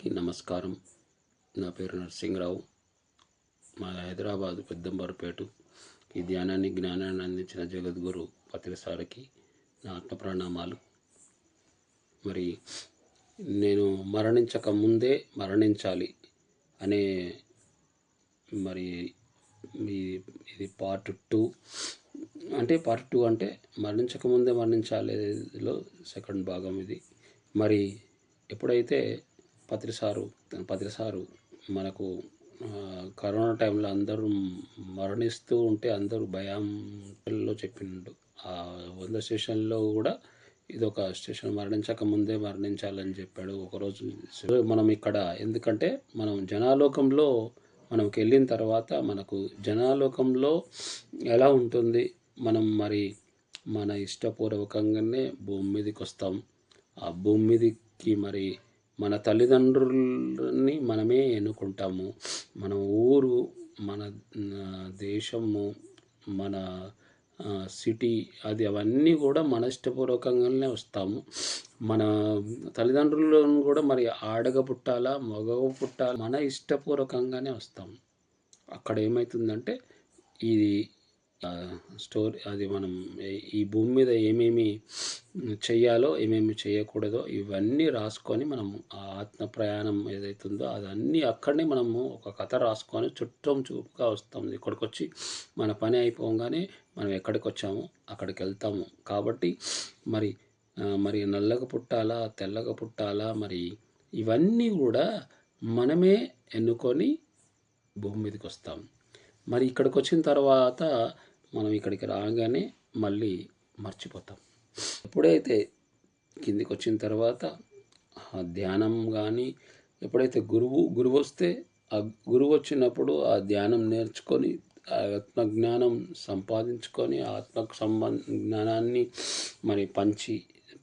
అందరికీ నమస్కారం. నా పేరు నరసింహరావు. మా హైదరాబాదు పెద్దంబరపేట. ఈ ధ్యానాన్ని జ్ఞానాన్ని అందించిన జగద్గురు పత్రిసారికి నా ఆత్మ ప్రణామాలు. మరి నేను మరణించక ముందే మరణించాలి అనే మరి ఇది పార్ట్ 2. పార్ట్ 2 అంటే మరణించక ముందే మరణించాలిలో సెకండ్ భాగం ఇది. మరి ఎప్పుడైతే పత్రిసారు మనకు కరోనా టైంలో అందరూ మరణిస్తూ ఉంటే అందరూ భయంలో చెప్పిండు. ఆ 100 స్టేషన్లో కూడా ఇదొక స్టేషన్, మరణించక ముందే మరణించాలని చెప్పాడు. ఒకరోజు మనం ఇక్కడ ఎందుకంటే మనం జనాలోకంలో మనకు వెళ్ళిన తర్వాత మనకు జనాలోకంలో ఎలా ఉంటుంది, మనం మరి మన ఇష్టపూర్వకంగానే భూమి మీదకి వస్తాం. ఆ భూమి మీదకి మరి మన తల్లిదండ్రులని మనమే ఎన్నుకుంటాము. మన ఊరు, మన దేశము, మన సిటీ, అవన్నీ కూడా మన ఇష్టపూర్వకంగానే వస్తాము. మన తల్లిదండ్రులను కూడా మరి ఆడగ పుట్టాలా మగగ పుట్టాలా మన ఇష్టపూర్వకంగానే వస్తాము. అక్కడ ఏమవుతుందంటే ఇది స్టోరీ, అది మనం ఈ భూమి మీద ఏమేమి చెయ్యాలో ఏమేమి చేయకూడదో ఇవన్నీ రాసుకొని మనము ఆ ఆత్మ ప్రయాణం ఏదైతుందో అదన్నీ అక్కడనే మనము ఒక కథ రాసుకొని చూపుగా వస్తాము. ఇక్కడికి వచ్చి మన పని అయిపోగానే మనం ఎక్కడికి వచ్చామో అక్కడికి వెళ్తాము. కాబట్టి మరి నల్లగా పుట్టాలా తెల్లగా పుట్టాలా మరి ఇవన్నీ కూడా మనమే ఎన్నుకొని భూమి మీదకి వస్తాం. మరి ఇక్కడికి వచ్చిన తర్వాత మనం ఇక్కడికి రాగానే మళ్ళీ మర్చిపోతాం. ఎప్పుడైతే కిందికి వచ్చిన తర్వాత ధ్యానం కానీ, ఎప్పుడైతే గురువు వస్తే ఆ గురువు వచ్చినప్పుడు ఆ ధ్యానం నేర్చుకొని ఆత్మజ్ఞానం సంపాదించుకొని ఆత్మకు జ్ఞానాన్ని మరి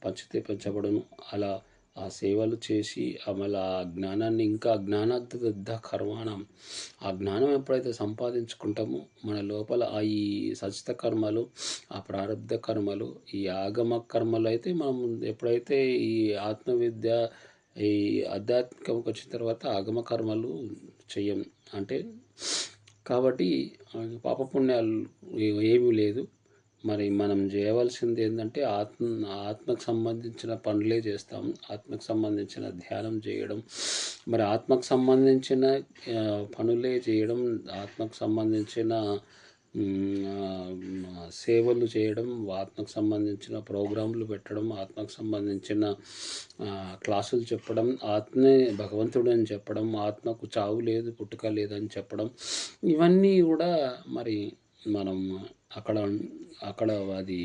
పంచితే పెంచబడును. అలా ఆ సేవలు చేసి మళ్ళీ ఆ జ్ఞానాన్ని ఇంకా జ్ఞానార్థ కర్మాణం, ఆ జ్ఞానం ఎప్పుడైతే సంపాదించుకుంటామో మన లోపల ఈ సచిత కర్మలు, ఆ ప్రారంధ కర్మలు, ఈ ఆగమ కర్మలు అయితే మనం ఎప్పుడైతే ఈ ఆత్మవిద్య ఈ ఆధ్యాత్మికంకి వచ్చిన తర్వాత ఆగమ కర్మలు చెయ్యం. కాబట్టి పాపపుణ్యాలు ఏమీ లేదు. మరి మనం చేయవలసింది ఏంటంటే ఆత్మకు సంబంధించిన పనులే చేస్తాం. ఆత్మకు సంబంధించిన ధ్యానం చేయడం, మరి ఆత్మకు సంబంధించిన పనులే చేయడం, ఆత్మకు సంబంధించిన సేవలు చేయడం, ఆత్మకు సంబంధించిన ప్రోగ్రాంలు పెట్టడం, ఆత్మకు సంబంధించిన క్లాసులు చెప్పడం, ఆత్మే భగవంతుడు అని చెప్పడం, ఆత్మకు చావు లేదు పుట్టుక లేదని చెప్పడం, ఇవన్నీ కూడా మరి మనం అక్కడ అది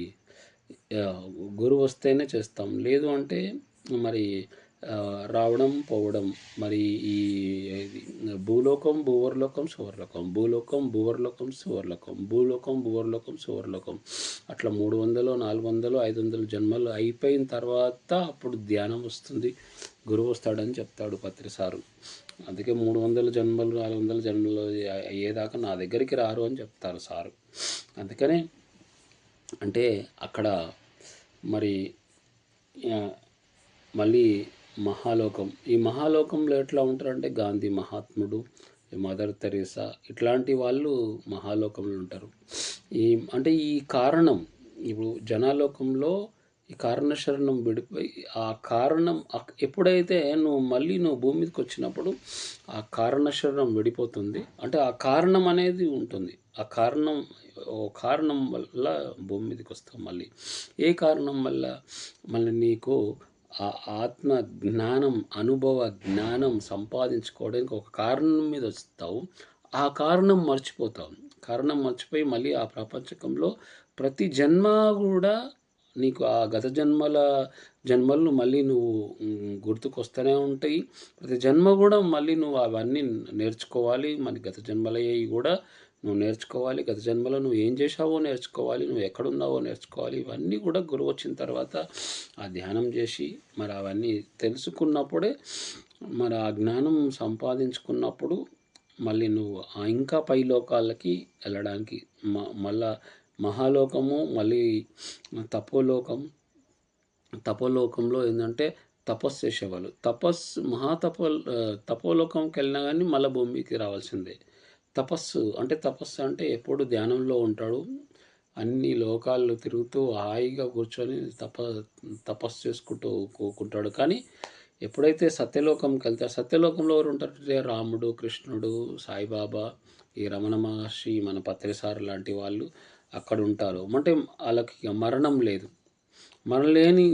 గురువు వస్తేనే చేస్తాం. లేదు అంటే మరి రావడం పోవడం, మరి ఈ భూలోకం భూవర్లోకం సువర్లోకం, భూలోకం భూవర్లోకం సువర్లోకం, భూలోకం భూవర్లోకం సువర్లోకం, అట్లా 300 400 500 జన్మలు అయిపోయిన తర్వాత అప్పుడు ధ్యానం వస్తుంది, గురువు వస్తాడని చెప్తాడు పత్రిసారు. అందుకే 300 జన్మలు 400 జన్మలు అయ్యేదాకా నా దగ్గరికి రారు అని చెప్తారు సారు. అందుకనే అక్కడ మరి మళ్ళీ మహాలోకం, ఈ మహాలోకంలో ఎట్లా ఉంటారంటే గాంధీ మహాత్ముడు, మదర్ తెరీసా ఇట్లాంటి వాళ్ళు మహాలోకంలో ఉంటారు. ఈ కారణం ఇప్పుడు జనాలోకంలో ఈ కారణ శరణం విడిపోయి ఆ కారణం ఎప్పుడైతే నువ్వు భూమి మీదకి వచ్చినప్పుడు ఆ కారణ శరణం విడిపోతుంది. ఆ కారణం అనేది ఉంటుంది. ఆ కారణం వల్ల భూమి మీదకి వస్తాం. మళ్ళీ ఏ కారణం వల్ల? మళ్ళీ నీకు ఆ ఆత్మ జ్ఞానం, అనుభవ జ్ఞానం సంపాదించుకోవడానికి ఒక కారణం మీద వస్తావు. ఆ కారణం మర్చిపోతావు. కారణం మర్చిపోయి మళ్ళీ ఆ ప్రపంచకంలో ప్రతి జన్మ కూడా నీకు ఆ గత జన్మలు మళ్ళీ నువ్వు గుర్తుకొస్తూనే ఉంటాయి. ప్రతి జన్మ కూడా మళ్ళీ నువ్వు అవన్నీ నేర్చుకోవాలి. మరి గత జన్మలయ్యి కూడా నువ్వు నేర్చుకోవాలి. గత జన్మలో నువ్వు ఏం చేసావో నేర్చుకోవాలి, నువ్వు ఎక్కడున్నావో నేర్చుకోవాలి. ఇవన్నీ కూడా గురువు వచ్చిన తర్వాత ఆ ధ్యానం చేసి మరి అవన్నీ తెలుసుకున్నప్పుడే, మరి ఆ జ్ఞానం సంపాదించుకున్నప్పుడు మళ్ళీ నువ్వు ఇంకా పై లోకాలకి వెళ్ళడానికి మళ్ళా మహాలోకము, మళ్ళీ తపోలోకంలో ఏంటంటే తపస్సు చేసేవాళ్ళు. తపోలోకంకి వెళ్ళినా కానీ మళ్ళీ భూమికి రావాల్సిందే. తపస్సు అంటే ఎప్పుడు ధ్యానంలో ఉంటాడు. అన్ని లోకాల్లో తిరుగుతూ హాయిగా కూర్చొని తపస్సు చేసుకుంటూ కూకుంటాడు. కానీ ఎప్పుడైతే సత్యలోకంకి వెళ్తారో, సత్యలోకంలో ఎవరు ఉంటారంటే రాముడు, కృష్ణుడు, సాయిబాబా, ఈ రమణ మహర్షి, మన పత్రిసారు లాంటి వాళ్ళు అక్కడ ఉంటారు. అంటే వాళ్ళకి మరణం లేదు. మరణలేని,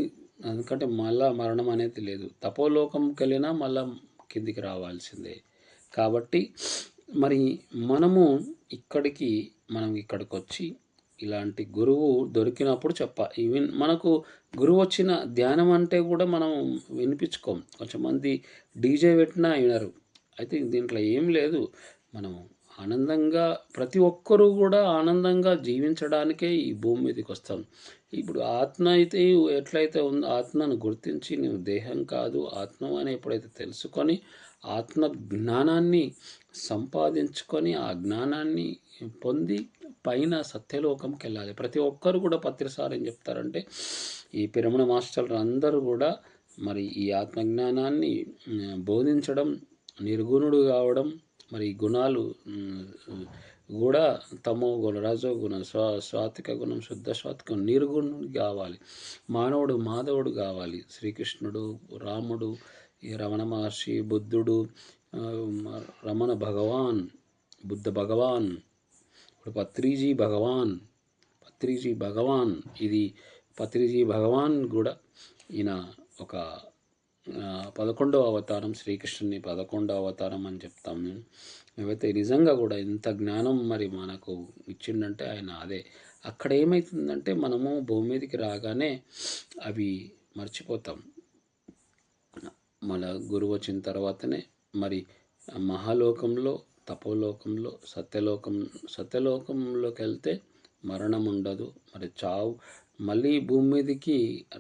ఎందుకంటే మళ్ళా మరణం అనేది లేదు. తపోలోకంకి వెళ్ళినా మళ్ళా కిందికి రావాల్సిందే. కాబట్టి మరి మనము మనం ఇక్కడికి వచ్చి ఇలాంటి గురువు దొరికినప్పుడు ఈవెన్ మనకు గురువు వచ్చిన ధ్యానం అంటే కూడా మనం వినిపించుకోం. కొంచెంమంది డీజే పెట్టినా వినరు. అయితే దీంట్లో ఏం లేదు. మనం ఆనందంగా, ప్రతి ఒక్కరూ కూడా ఆనందంగా జీవించడానికే ఈ భూమి మీదకి వస్తాం. ఇప్పుడు ఆత్మ అయితే ఎట్లయితే ఉందో, ఆత్మను గుర్తించి నువ్వు దేహం కాదు ఆత్మ అని ఎప్పుడైతే తెలుసుకొని ఆత్మ జ్ఞానాన్ని సంపాదించుకొని ఆ జ్ఞానాన్ని పొంది పైన సత్యలోకంకి వెళ్ళాలి. ప్రతి ఒక్కరు కూడా పత్రిసారి ఏం చెప్తారంటే, ఈ పిరమిడ్ మాస్టర్లు అందరూ కూడా మరి ఈ ఆత్మజ్ఞానాన్ని బోధించడం, నిర్గుణుడు కావడం, మరి గుణాలు కూడా తమో గుణ, రజో గుణం, సాత్విక గుణం, శుద్ధ సాత్వికం, నిర్గుణుడు కావాలి. మాధవుడు కావాలి. శ్రీకృష్ణుడు, రాముడు, ఈ రమణ మహర్షి, బుద్ధుడు, రమణ భగవాన్, బుద్ధ భగవాన్, ఇప్పుడు పత్రిజీ భగవాన్, ఇది పత్రిజీ భగవాన్ కూడా ఈయన ఒక 11వ అవతారం, శ్రీకృష్ణుని 11వ అవతారం అని చెప్తాం మేము. మేమైతే నిజంగా కూడా ఇంత జ్ఞానం మరి మనకు ఇచ్చిండంటే ఆయన అదే. అక్కడ ఏమవుతుందంటే మనము భూమి మీదకి రాగానే అవి మర్చిపోతాం. మన గురువు వచ్చిన తర్వాతనే మరి మహాలోకంలో, తపోలోకంలో, సత్యలోకంలోకి వెళ్తే మరణం ఉండదు. మరి చావు మళ్ళీ భూమి మీదకి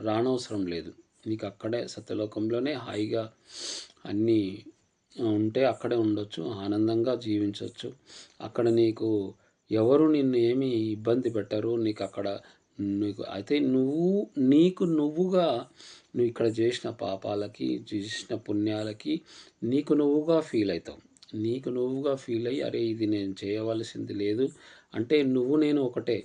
రానవసరం లేదు. నీకు అక్కడే సత్యలోకంలోనే హాయిగా అన్నీ ఉంటే అక్కడే ఉండొచ్చు, ఆనందంగా జీవించవచ్చు. అక్కడ నీకు ఎవరు నిన్ను ఏమీ ఇబ్బంది పెట్టరు. నీకు అక్కడ అయితే నువ్వు ఇక్కడ చేసిన పాపాలకి, చేసిన పుణ్యాలకి నువ్వుగా ఫీల్ అవుతావు. ఫీల్ అయ్యి, అరే ఇది నేను చేయవలసింది లేదు అంటే నేను ఒకటే.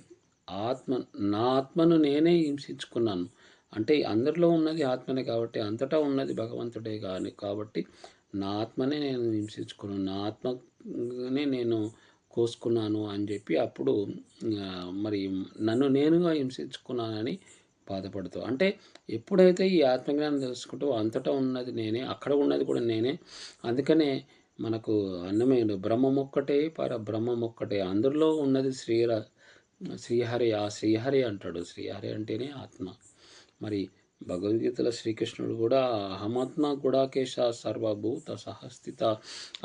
నా ఆత్మను నేనే హింసించుకున్నాను అంటే అందరిలో ఉన్నది ఆత్మనే కాబట్టి, అంతటా ఉన్నది భగవంతుడే కాబట్టి నా ఆత్మనే నేను హింసించుకున్నాను, నా ఆత్మనే నేను కోసుకున్నాను అని చెప్పి అప్పుడు మరి నన్ను నేనుగా హింసించుకున్నానని బాధపడుతూ, అంటే ఎప్పుడైతే ఈ ఆత్మజ్ఞానం తెలుసుకుంటూ అంతటా ఉన్నది నేనే, అక్కడ ఉన్నది కూడా నేనే. అందుకనే మనకు అన్నమయ్య బ్రహ్మం ఒక్కటే, బ్రహ్మం ఒక్కటే, అందరిలో ఉన్నది శ్రీహరి. ఆ శ్రీహరి అంటాడు. శ్రీహరి అంటేనే ఆత్మ. మరి భగవద్గీతలో శ్రీకృష్ణుడు కూడా అహమాత్మ గుడాకేశ సర్వభూత సహస్థిత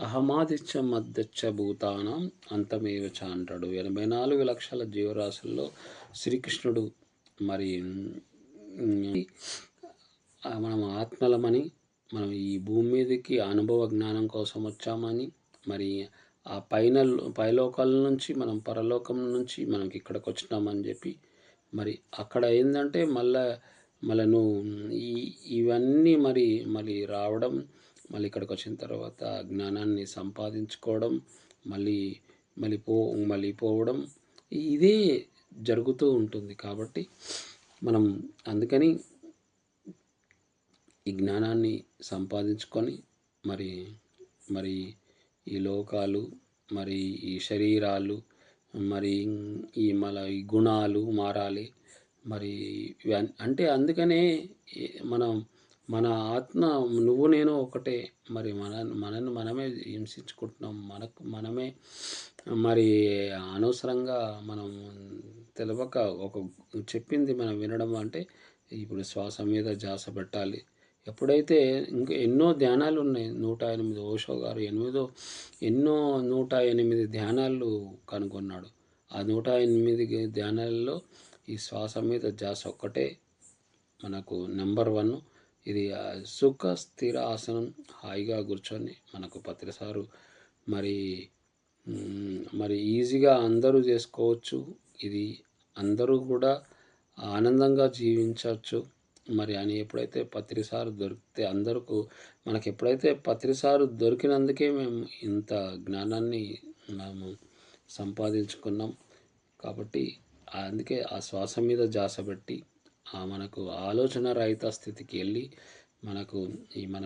అహమాదిత్య మధ్యచ్చ భూతానం అంతమేవచ అంటాడు. 84 లక్షల జీవరాశుల్లో శ్రీకృష్ణుడు మరి మనం ఆత్మలమని, మనం ఈ భూమి మీదకి అనుభవ జ్ఞానం కోసం వచ్చామని, మరి ఆ పైలోకాల నుంచి మనం పరలోకం నుంచి మనకి ఇక్కడికి వచ్చినామని చెప్పి, మరి అక్కడ ఏంటంటే మళ్ళీ నువ్వు ఇవన్నీ మళ్ళీ రావడం, మళ్ళీ ఇక్కడికి వచ్చిన తర్వాత జ్ఞానాన్ని సంపాదించుకోవడం, మళ్ళీ పోవడం, ఇదే జరుగుతూ ఉంటుంది. కాబట్టి మనం అందుకని ఈ జ్ఞానాన్ని సంపాదించుకొని మరి ఈ లోకాలు, మరి ఈ శరీరాలు, మరి ఈ గుణాలు మారాలి. మరి అంటే అందుకనే మన ఆత్మ నేను ఒకటే. మరి మనల్ని మనమే హింసించుకుంటున్నాం. మనమే మరి అనవసరంగా మనం తెలవక చెప్పింది మనం వినడం. అంటే ఇప్పుడు శ్వాస మీద ధ్యాస పెట్టాలి. ఎప్పుడైతే ఇంకా ఎన్నో ధ్యానాలు ఉన్నాయి. 108 ఓషో గారు ఎన్నో 108 ధ్యానాలు కనుగొన్నాడు. ఆ 108 ధ్యానాలలో ఈ శ్వాస మీద ధ్యాస ఒక్కటే మనకు నెంబర్ 1. ఇది సుఖ స్థిర ఆసనం, హాయిగా కూర్చొని మనకు పత్రిసారు మరి ఈజీగా అందరూ చేసుకోవచ్చు. ఇది అందరూ కూడా ఆనందంగా జీవించవచ్చు. మరి అని ఎప్పుడైతే పత్రిసారు దొరికితే అందరకు మనకు ఎప్పుడైతే పత్రిసారు దొరికినందుకే మేము ఇంత జ్ఞానాన్ని మేము సంపాదించుకున్నాం. కాబట్టి అందుకే ఆ శ్వాస మీద ధ్యాస పెట్టి మనకు ఆలోచన రహిత స్థితికి వెళ్ళి మనకు మన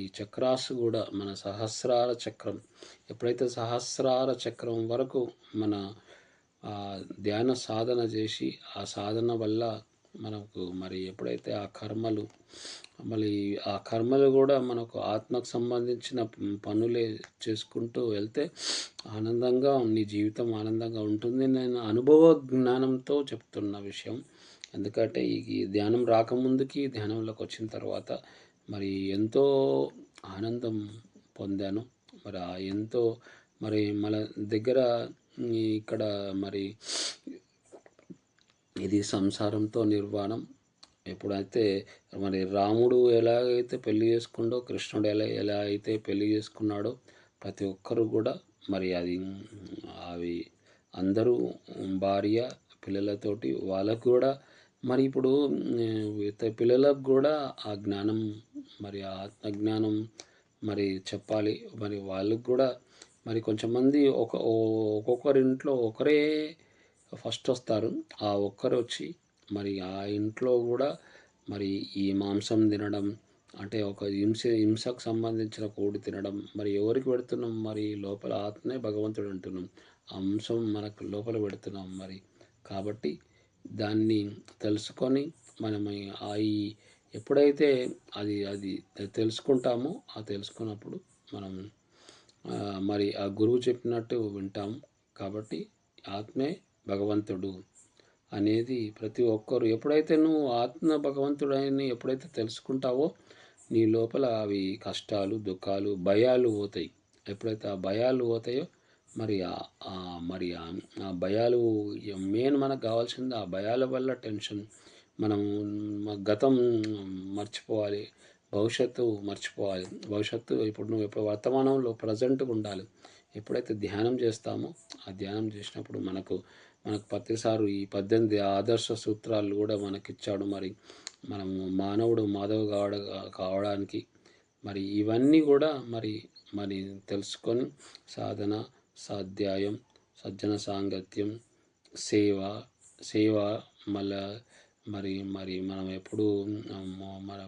ఈ చక్రాస్ కూడా మన సహస్రార చక్రం ఎప్పుడైతే సహస్రార చక్రం వరకు మన ధ్యాన సాధన చేసి ఆ సాధన వల్ల మనకు మరి ఎప్పుడైతే ఆ కర్మలు కూడా మనకు ఆత్మకు సంబంధించిన పనులే చేసుకుంటూ వెళ్తే ఆనందంగా నీ జీవితం ఆనందంగా ఉంటుంది. నేను అనుభవ జ్ఞానంతో చెప్తున్న విషయం. ఎందుకంటే ఈ ధ్యానం రాకముందుకి ధ్యానంలోకి వచ్చిన తర్వాత మరి ఎంతో ఆనందం పొందాను. మరి ఎంతో మరి మన దగ్గర ఇక్కడ మరి ఇది సంసారంతో నిర్వాణం. ఎప్పుడైతే మరి రాముడు ఎలాగైతే పెళ్లి చేసుకుండో, కృష్ణుడు ఎలా అయితే పెళ్లి చేసుకున్నాడో ప్రతి ఒక్కరు కూడా మరి అవి అందరూ భార్య పిల్లలతోటి వాళ్ళకు కూడా మరి ఇప్పుడు పిల్లలకు కూడా ఆ జ్ఞానం మరి ఆత్మజ్ఞానం మరి చెప్పాలి. మరి వాళ్ళకు కూడా మరి కొంచెంమంది ఒక్కొక్కరింట్లో ఒకరే ఫస్ట్ వస్తారు. ఆ ఒక్కరు వచ్చి మరి ఆ ఇంట్లో కూడా మరి ఈ మాంసం తినడం అంటే ఒక హింసకు సంబంధించిన కోడి తినడం మరి ఎవరికి పెడుతున్నాం? మరి లోపల ఆత్మే భగవంతుడు అంటున్నాం. అంశం మనకు లోపల పెడుతున్నాం మరి. కాబట్టి దాన్ని తెలుసుకొని మనం ఈ ఎప్పుడైతే అది అది తెలుసుకుంటామో ఆ తెలుసుకున్నప్పుడు మనం మరి ఆ గురువు చెప్పినట్టు వింటాం. కాబట్టి ఆత్మే భగవంతుడు అనేది ప్రతి ఒక్కరు ఎప్పుడైతే నువ్వు ఆత్మ భగవంతుడని ఎప్పుడైతే తెలుసుకుంటావో నీ లోపల అవి కష్టాలు, దుఃఖాలు, భయాలు పోతాయి. ఎప్పుడైతే ఆ భయాలు పోతాయో మరి ఆ భయాలు మెయిన్ మనకు కావాల్సింది ఆ భయాల వల్ల టెన్షన్. మనం గతం మర్చిపోవాలి, భవిష్యత్తు మర్చిపోవాలి. భవిష్యత్తు ఇప్పుడు నువ్వు ఎప్పుడు వర్తమానంలో ప్రజెంట్గా ఉండాలి. ఎప్పుడైతే ధ్యానం చేస్తామో ఆ ధ్యానం చేసినప్పుడు మనకు ప్రతిసారి ఈ 18 ఆదర్శ సూత్రాలు కూడా మనకిచ్చాడు. మరి మనము మానవుడు మాధవ కావడానికి మరి ఇవన్నీ కూడా మరి మరి తెలుసుకొని సాధన, స్వాధ్యాయం, సజ్జన సాంగత్యం, సేవ సేవ మళ్ళా మరి మనం ఎప్పుడు మన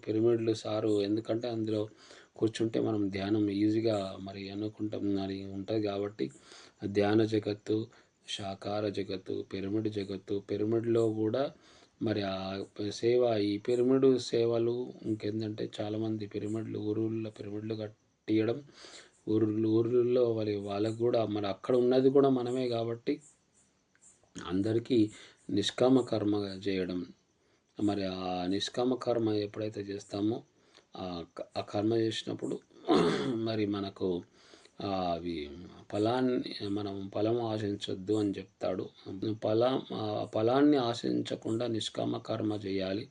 పిరమిడ్లు సారు ఎందుకంటే అందులో కూర్చుంటే మనం ధ్యానం ఈజీగా మరి అనుకుంటాం మరి ఉంటుంది. కాబట్టి ధ్యాన జగత్తు, సాకార జగత్తు, పిరమిడ్ జగత్తు, పిరమిడ్లో కూడా మరి ఆ సేవ ఈ పిరమిడ్ సేవలు ఇంకేంటంటే చాలామంది ఊరుల్లో పిరమిడ్లు కట్టియడం ఊర్లలో వాళ్ళకు కూడా మరి అక్కడ ఉన్నది కూడా మనమే. కాబట్టి అందరికీ నిష్కామ కర్మ చేయడం మరి ఆ నిష్కామ కర్మ ఎప్పుడైతే చేస్తామో ఆ కర్మ చేసినప్పుడు మరి మనకు అవి మనం ఫలం ఆశించొద్దు అని చెప్తాడు. ఫలాన్ని ఆశించకుండా నిష్కామ కర్మ చేయాలి.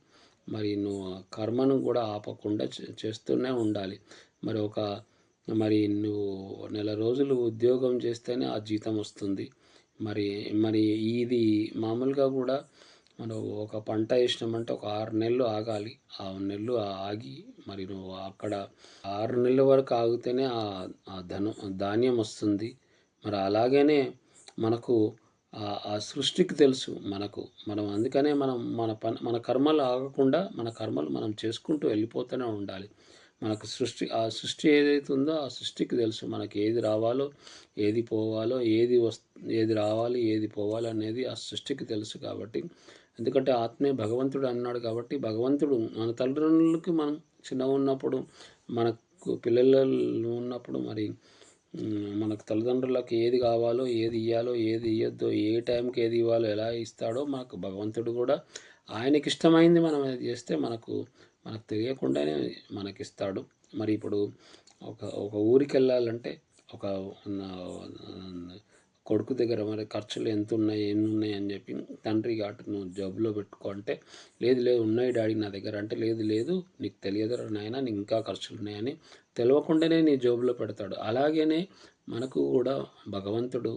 మరి నువ్వు కర్మను కూడా ఆపకుండా చేస్తూనే ఉండాలి. మరి నువ్వు నెల రోజులు ఉద్యోగం చేస్తేనే ఆ జీతం వస్తుంది. మరి ఇది మామూలుగా కూడా మనం ఒక పంట వేసినామంటే ఒక 6 నెలలు ఆగాలి. 6 నెలలు ఆగి మరి నువ్వు అక్కడ 6 నెలల వరకు ఆగితేనే ఆ ధాన్యం వస్తుంది. మరి అలాగనే మనకు ఆ సృష్టికి తెలుసు మనం అందుకనే మన కర్మలు ఆగకుండా మన కర్మలు మనం చేసుకుంటూ వెళ్ళిపోతూనే ఉండాలి. మనకు ఆ సృష్టి ఏదైతే ఉందో ఆ సృష్టికి తెలుసు మనకి ఏది రావాలో ఏది పోవాలో ఏది రావాలి ఏది పోవాలి అనేది ఆ సృష్టికి తెలుసు. కాబట్టి ఎందుకంటే ఆత్మే భగవంతుడు అన్నాడు. కాబట్టి భగవంతుడు మన తల్లిదండ్రులకి మనం చిన్నగా ఉన్నప్పుడు మనకు పిల్లలు ఉన్నప్పుడు మరి మనకు తల్లిదండ్రులకు ఏది కావాలో ఏది ఇవ్వాలో ఏది ఇవ్వద్దో ఏ టైంకి ఏది ఇవ్వాలో ఎలా ఇస్తాడో మనకు భగవంతుడు కూడా ఆయనకి ఇష్టమైంది మనం చేస్తే మనకు తెలియకుండానే మనకిస్తాడు. మరి ఇప్పుడు ఒక ఊరికి వెళ్ళాలంటే ఒక కొడుకు దగ్గర మరి ఖర్చులు ఎంత ఉన్నాయి ఎన్ని ఉన్నాయి అని చెప్పి తండ్రి అటు నువ్వు జబ్బులో పెట్టుకో అంటే లేదు ఉన్నాయి డాడీ నా దగ్గర అంటే లేదు నీకు తెలియదురా నాయన నీకు ఇంకా ఖర్చులు ఉన్నాయని తెలియకుండానే నీ జోబులో పెడతాడు. అలాగనే మనకు కూడా భగవంతుడు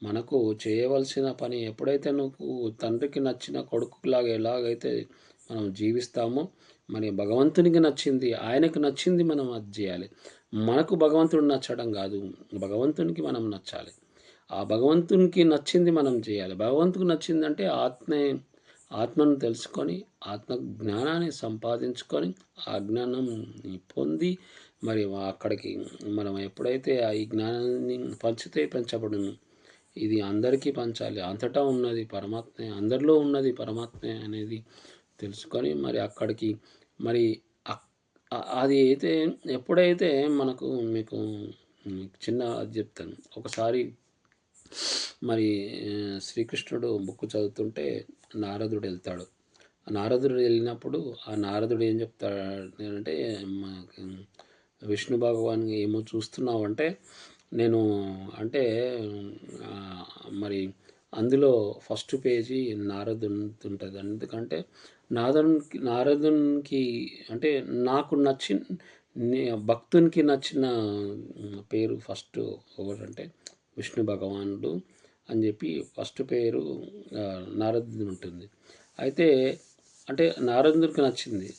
మనకు చేయవలసిన పని ఎప్పుడైతే నువ్వు తండ్రికి నచ్చిన కొడుకులాగా ఎలాగైతే మనం జీవిస్తామో, మరి భగవంతునికి నచ్చింది, ఆయనకు నచ్చింది మనం అది చేయాలి. మనకు భగవంతుడు నచ్చడం కాదు, భగవంతునికి మనం నచ్చాలి. ఆ భగవంతునికి నచ్చింది మనం చేయాలి. భగవంతునికి నచ్చిందంటే ఆత్మను తెలుసుకొని, ఆత్మ జ్ఞానాన్ని సంపాదించుకొని, ఆ జ్ఞానాన్ని పొంది, మరి అక్కడికి మనం ఎప్పుడైతే ఈ జ్ఞానాన్ని పంచితే పెంచబడును. ఇది అందరికీ పంచాలి. అంతటా ఉన్నది పరమాత్మే, అందరిలో ఉన్నది పరమాత్మే అనేది తెలుసుకొని, మరి అక్కడికి మరి అది అయితే ఎప్పుడైతే మనకు మీకు చిన్న అది చెప్తాను. ఒకసారి మరి శ్రీకృష్ణుడు బుక్ చదువుతుంటే నారదుడు వెళ్తాడు. ఆ నారదుడు వెళ్ళినప్పుడు ఆ నారదుడు ఏం చెప్తాడు అంటే, మనకి విష్ణు భగవాన్ ఏమో చూస్తున్నావంటే, నేను అంటే మరి అందులో ఫస్ట్ పేజీ నారదునికి ఉంటుంది. ఎందుకంటే నారదునికి అంటే నాకు నచ్చిన భక్తునికి నచ్చిన పేరు ఫస్ట్ ఎవరంటే విష్ణు భగవానుడు అని చెప్పి ఫస్ట్ పేరు నారదుని ఉంటుంది. అయితే అంటే నారదునికి నచ్చింది,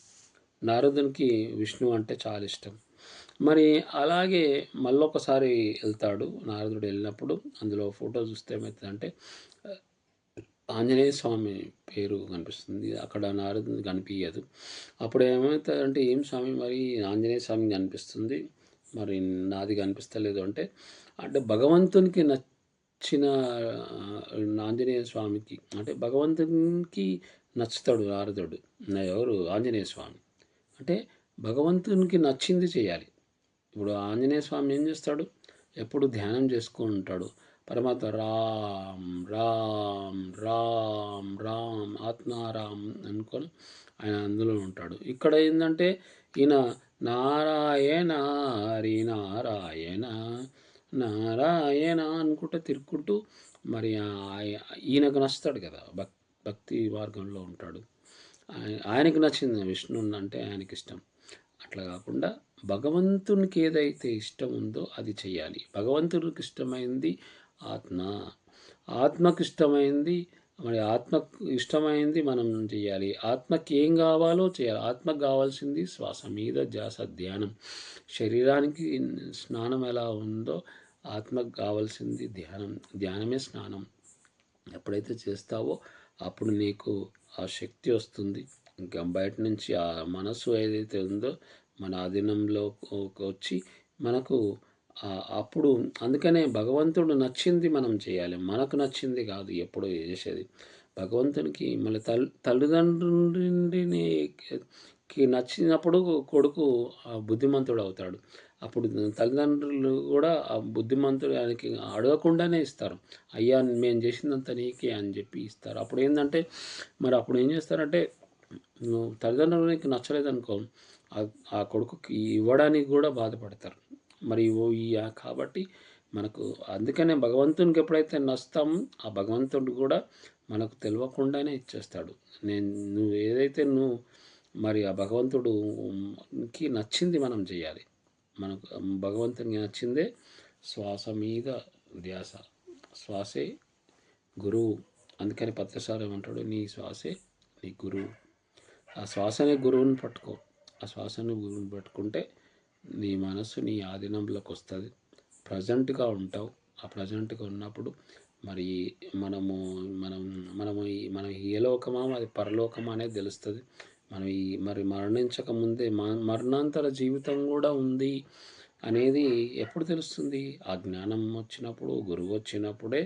నారదునికి విష్ణు అంటే చాలా ఇష్టం. మరి అలాగే మళ్ళొకసారి వెళ్తాడు నారదుడు. వెళ్ళినప్పుడు అందులో ఫోటో చూస్తే ఏమవుతుందంటే ఆంజనేయ స్వామి పేరు కనిపిస్తుంది. అక్కడ నారదునికి కనిపించదు. అప్పుడు ఏమవుతుందంటే, ఏం స్వామి మరి ఆంజనేయ స్వామికి కనిపిస్తుంది, మరి నాది కనిపిస్తలేదు అంటే, అంటే భగవంతునికి నచ్చిన ఆంజనేయ స్వామికి అంటే భగవంతునికి నచ్చుతాడు నారదుడు. ఎవరు ఆంజనేయ స్వామి అంటే భగవంతునికి నచ్చింది చేయాలి. ఇప్పుడు ఆంజనేయ స్వామి ఏం చేస్తాడు, ఎప్పుడు ధ్యానం చేసుకొని ఉంటాడు. పరమాత్మ రామ్ రామ్ రామ్ రామ్ ఆత్మారామ్ అనుకొని ఆయన అందులో ఉంటాడు. ఇక్కడ ఏంటంటే ఈయన నారాయణ హరి నారాయణ నారాయణ అనుకుంటూ తిరుక్కుంటూ మరి ఈయనకు నచ్చుతాడు కదా, భక్తి మార్గంలో ఉంటాడు. ఆయనకు నచ్చింది విష్ణు అంటే ఆయనకి ఇష్టం. అట్లా కాకుండా భగవంతునికి ఏదైతే ఇష్టం ఉందో అది చెయ్యాలి. భగవంతునికి ఇష్టమైంది ఆత్మ, ఆత్మకు ఇష్టమైంది మరి ఆత్మకు ఇష్టమైంది మనం చేయాలి. ఆత్మకి ఏం కావాలో చేయాలి. ఆత్మకు కావాల్సింది శ్వాస మీద ధ్యాస, ధ్యానం. శరీరానికి స్నానం ఎలా ఉందో ఆత్మకు కావాల్సింది ధ్యానం, ధ్యానమే స్నానం. ఎప్పుడైతే చేస్తావో అప్పుడు నీకు ఆ శక్తి వస్తుంది. ఇంకా బయట నుంచి ఆ మనసు ఏదైతే ఉందో మన అధీనంలో వచ్చి మనకు అప్పుడు అందుకనే భగవంతుడు నచ్చింది మనం చేయాలి, మనకు నచ్చింది కాదు ఎప్పుడు చేసేది. భగవంతునికి మళ్ళీ తల్లిదండ్రునికి నచ్చినప్పుడు కొడుకు బుద్ధిమంతుడు అవుతాడు. అప్పుడు తల్లిదండ్రులు కూడా ఆ బుద్ధిమంతుడు ఆయనకి అడగకుండానే ఇస్తారు. అయ్యా మేము చేసిందంత నీకే అని చెప్పి ఇస్తారు. అప్పుడు ఏంటంటే మరి అప్పుడు ఏం చేస్తారంటే, తల్లిదండ్రులకి నచ్చలేదనుకో ఆ కొడుకుకి ఇవ్వడానికి కూడా బాధపడతారు. మరి కాబట్టి మనకు అందుకనే భగవంతునికి ఎప్పుడైతే నస్తాం ఆ భగవంతుడు కూడా మనకు తెలియకుండానే ఇచ్చేస్తాడు. నువ్వు ఏదైతే మరి ఆ భగవంతుడుకి నచ్చింది మనం చేయాలి. మనకు భగవంతునికి నచ్చిందే శ్వాస మీద ధ్యాస. శ్వాసే గురువు. అందుకని పత్రసారి ఏమంటాడు, నీ శ్వాసే నీ గురువు. ఆ శ్వాసనే గురువుని పట్టుకో. ఆ శ్వాసని గురువుని పట్టుకుంటే నీ మనసు నీ ఆధీనంలోకి వస్తుంది. ప్రజెంట్గా ఉంటావు. ఆ ప్రజెంట్గా ఉన్నప్పుడు మరి మనము మనం మనము మనం ఏ లోకమా అది పరలోకమా అనేది తెలుస్తుంది. మనం మరి మరణించక ముందే మరణాంతర జీవితం కూడా ఉంది అనేది ఎప్పుడు తెలుస్తుంది? ఆ జ్ఞానం వచ్చినప్పుడు, గురువు వచ్చినప్పుడే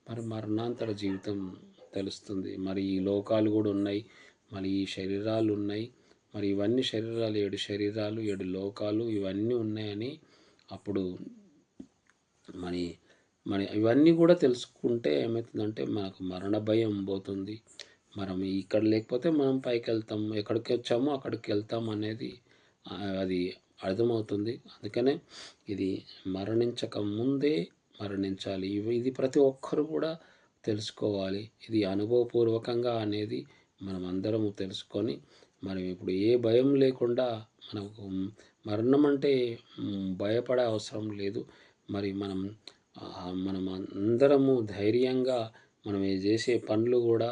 మరి మరణాంతర జీవితం తెలుస్తుంది. మరి ఈ లోకాలు కూడా ఉన్నాయి, మరి ఈ శరీరాలు ఉన్నాయి, మరి ఇవన్నీ శరీరాలు 7 శరీరాలు 7 లోకాలు ఇవన్నీ ఉన్నాయని అప్పుడు మరి మరి ఇవన్నీ కూడా తెలుసుకుంటే ఏమవుతుందంటే మనకు మరణ భయం పోతుంది. మనం ఇక్కడ లేకపోతే మనం పైకి వెళ్తాం, ఎక్కడికి వచ్చామో అక్కడికి వెళ్తాం అనేది అది అర్థమవుతుంది. అందుకనే ఇది మరణించక ముందే మరణించాలి. ఇది ప్రతి ఒక్కరు కూడా తెలుసుకోవాలి. ఇది అనుభవపూర్వకంగా అనేది మనం అందరము తెలుసుకొని మనం ఇప్పుడు ఏ భయం లేకుండా మనకు మరణం అంటే భయపడే అవసరం లేదు. మరి మనం మనం అందరము ధైర్యంగా మనం చేసే పనులు కూడా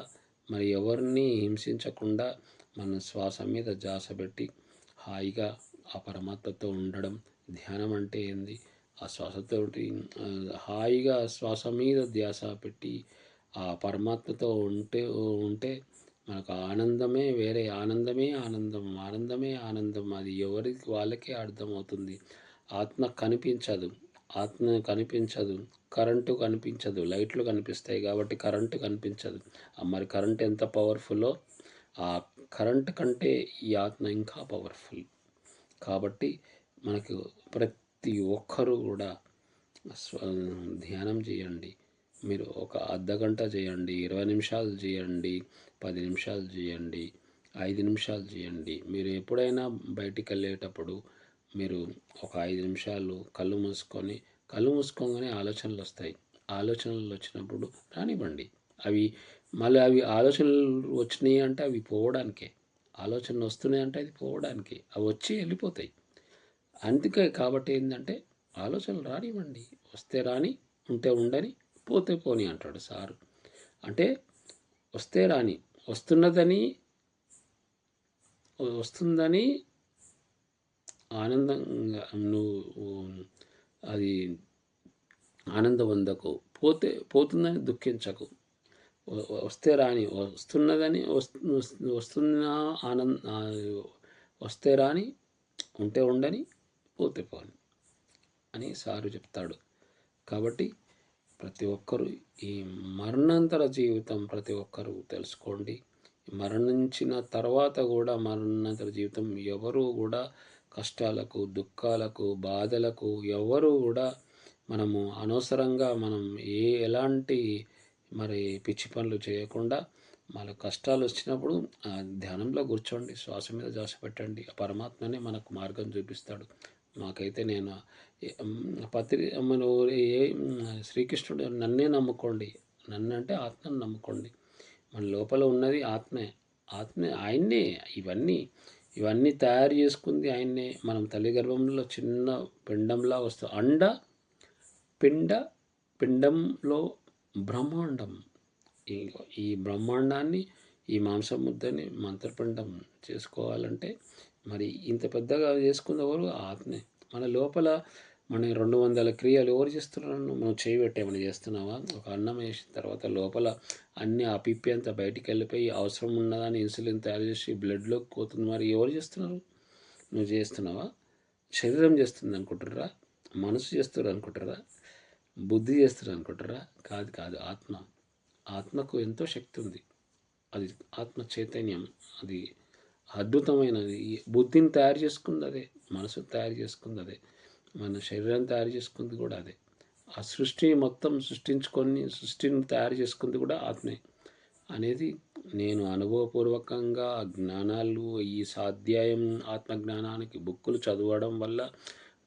మరి ఎవరిని హింసించకుండా మన శ్వాస మీద ధ్యాస పెట్టి హాయిగా ఆ పరమాత్మతో ఉండడం. ధ్యానం అంటే ఏంది? ఆ శ్వాసతోటి హాయిగా శ్వాస మీద ధ్యాస పెట్టి ఆ పరమాత్మతో ఉంటే మనకు ఆనందమే వేరే, ఆనందమే ఆనందం, ఆనందమే ఆనందం. అది ఎవరికి వాళ్ళకే అర్థమవుతుంది. ఆత్మ కనిపించదు, ఆత్మ కనిపించదు, కరెంటు కనిపించదు, లైట్లు కనిపిస్తాయి కాబట్టి కరెంటు కనిపించదు. మరి కరెంట్ ఎంత పవర్ఫుల్లో ఆ కరెంట్ కంటే ఈ ఆత్మ ఇంకా పవర్ఫుల్. కాబట్టి మనకు ప్రతి ఒక్కరూ కూడా ధ్యానం చేయండి. మీరు ఒక అర్ధగంట చేయండి, 20 నిమిషాలు చేయండి, 10 నిమిషాలు చేయండి, 5 నిమిషాలు చేయండి. మీరు ఎప్పుడైనా బయటికి వెళ్ళేటప్పుడు మీరు ఒక 5 నిమిషాలు కళ్ళు మూసుకోగానే ఆలోచనలు వస్తాయి. ఆలోచనలు వచ్చినప్పుడు రానివ్వండి. అవి ఆలోచనలు వచ్చినాయి అంటే అవి పోవడానికే. ఆలోచనలు వస్తున్నాయి అంటే అది పోవడానికి. అవి వచ్చి వెళ్ళిపోతాయి. అందుకే కాబట్టి ఏంటంటే ఆలోచనలు రానివ్వండి. వస్తే రాని, ఉంటే ఉండని, పోతే పోని అంటాడు సారు. అంటే వస్తే రాని, వస్తుందని ఆనందంగా నువ్వు అది ఆనందం పొందకు. పోతుందని దుఃఖించకు. వస్తే రాని, వస్తున్న వస్తే రాని, ఉంటే ఉండని, పోతే పోని అని సారు చెప్తాడు. కాబట్టి ప్రతి ఒక్కరూ ఈ మరణాంతర జీవితం ప్రతి ఒక్కరూ తెలుసుకోండి. మరణించిన తర్వాత కూడా మరణాంతర జీవితం ఎవరు కూడా కష్టాలకు, దుఃఖాలకు, బాధలకు ఎవరు కూడా మనము అనవసరంగా మనం ఎలాంటి మరి పిచ్చి పనులు చేయకుండా మన కష్టాలు వచ్చినప్పుడు ధ్యానంలో కూర్చోండి, శ్వాస మీద ధ్యాస పెట్టండి. ఆ పరమాత్మనే మనకు మార్గం చూపిస్తాడు. మాకైతే నేను మన శ్రీకృష్ణుడు నన్నే నమ్ముకోండి, నన్ను అంటే ఆత్మను నమ్ముకోండి. మన లోపల ఉన్నది ఆత్మే ఆయన్నే. ఇవన్నీ తయారు చేసుకుంది ఆయన్నే. మనం తల్లి గర్భంలో చిన్న పిండంలా వస్తాం. పిండంలో బ్రహ్మాండం. ఈ బ్రహ్మాండాన్ని, ఈ మాంసం ముద్దని మంత్రపిండం చేసుకోవాలంటే మరి ఇంత పెద్దగా చేసుకుంది ఎవరు? ఆత్మే. మన లోపల మన 200 క్రియలు ఎవరు చేస్తున్నారు? నువ్వు చేయబెట్టేమని చేస్తున్నావా? ఒక అన్నం వేసిన తర్వాత లోపల అన్నీ ఆ పిప్పి అంతా బయటికి వెళ్ళిపోయి అవసరం ఉన్నదాన్ని ఇన్సులిన్ తయారు చేసి బ్లడ్లోకి పోతుంది. మరి ఎవరు చేస్తున్నారు? నువ్వు చేస్తున్నావా? శరీరం చేస్తుంది అనుకుంటుర్రా? మనసు చేస్తారు అనుకుంటారా? బుద్ధి చేస్తారు అనుకుంటారా? కాదు. ఆత్మకు ఎంతో శక్తి ఉంది. అది ఆత్మ చైతన్యం. అది అద్భుతమైనది. బుద్ధిని తయారు చేసుకుంది అదే, మనసు తయారు చేసుకుంది అదే, మన శరీరం తయారు చేసుకుంది కూడా అదే. ఆ సృష్టిని మొత్తం సృష్టిని తయారు చేసుకుంది కూడా ఆత్మే అనేది నేను అనుభవపూర్వకంగా జ్ఞానాలు ఈ స్వాధ్యాయం ఆత్మజ్ఞానానికి బుక్కులు చదవడం వల్ల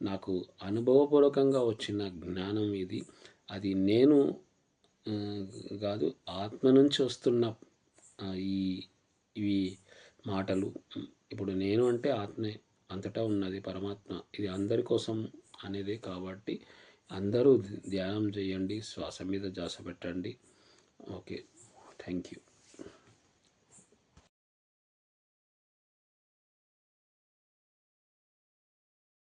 నాకు అనుభవపూర్వకంగా వచ్చిన జ్ఞానం ఇది. అది నేను కాదు, ఆత్మ నుంచి వస్తున్న ఈ ఇవి మాటలు. ఇప్పుడు నేను అంటే ఆత్మే, అంతటా ఉన్నది పరమాత్మ. ఇది అందరి కోసం అనేది కాబట్టి అందరూ ధ్యానం చేయండి, శ్వాస మీద ధ్యాస పెట్టండి. Okay, thank you.